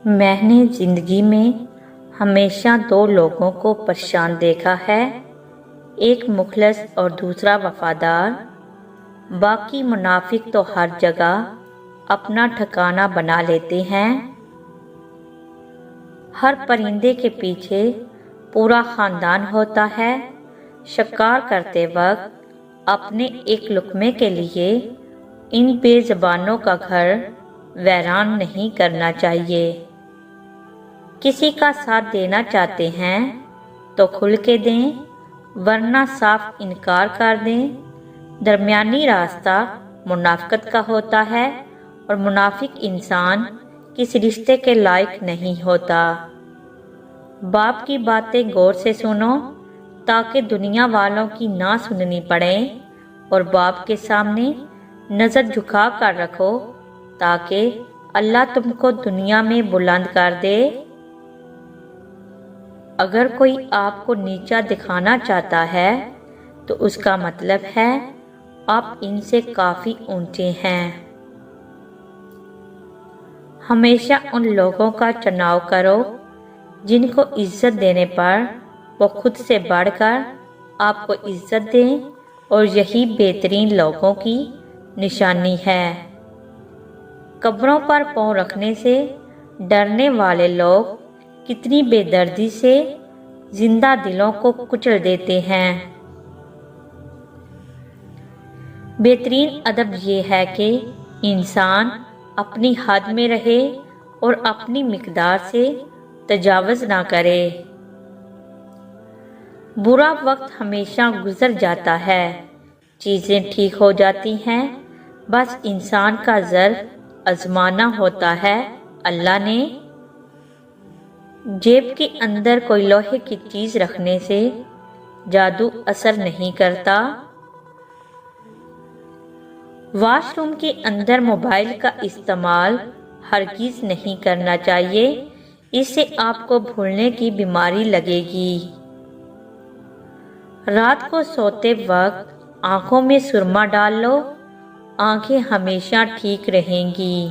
میں نے زندگی میں ہمیشہ دو لوگوں کو پریشان دیکھا ہے، ایک مخلص اور دوسرا وفادار۔ باقی منافق تو ہر جگہ اپنا ٹھکانہ بنا لیتے ہیں۔ ہر پرندے کے پیچھے پورا خاندان ہوتا ہے۔ شکار کرتے وقت اپنے ایک لقمے کے لیے ان بے زبانوں کا گھر ویران نہیں کرنا چاہیے۔ کسی کا ساتھ دینا چاہتے ہیں تو کھل کے دیں، ورنہ صاف انکار کر دیں۔ درمیانی راستہ منافقت کا ہوتا ہے، اور منافق انسان کس رشتے کے لائق نہیں ہوتا۔ باپ کی باتیں غور سے سنو تاکہ دنیا والوں کی نہ سننی پڑے، اور باپ کے سامنے نظر جھکا کر رکھو تاکہ اللہ تم کو دنیا میں بلند کر دے۔ اگر کوئی آپ کو نیچا دکھانا چاہتا ہے تو اس کا مطلب ہے آپ ان سے کافی اونچے ہیں۔ ہمیشہ ان لوگوں کا چناؤ کرو جن کو عزت دینے پر وہ خود سے بڑھ کر آپ کو عزت دیں، اور یہی بہترین لوگوں کی نشانی ہے۔ قبروں پر پاؤں رکھنے سے ڈرنے والے لوگ کتنی بے دردی سے زندہ دلوں کو کچل دیتے ہیں۔ بہترین ادب یہ ہے کہ انسان اپنی حد میں رہے اور اپنی مقدار سے تجاوز نہ کرے۔ برا وقت ہمیشہ گزر جاتا ہے، چیزیں ٹھیک ہو جاتی ہیں، بس انسان کا ظرف آزمانا ہوتا ہے۔ اللہ نے جیب کے اندر کوئی لوہے کی چیز رکھنے سے جادو اثر نہیں کرتا۔ واش روم کے اندر موبائل کا استعمال ہرگز نہیں کرنا چاہیے، اس سے آپ کو بھولنے کی بیماری لگے گی۔ رات کو سوتے وقت آنکھوں میں سرما ڈال لو، آنکھیں ہمیشہ ٹھیک رہیں گی۔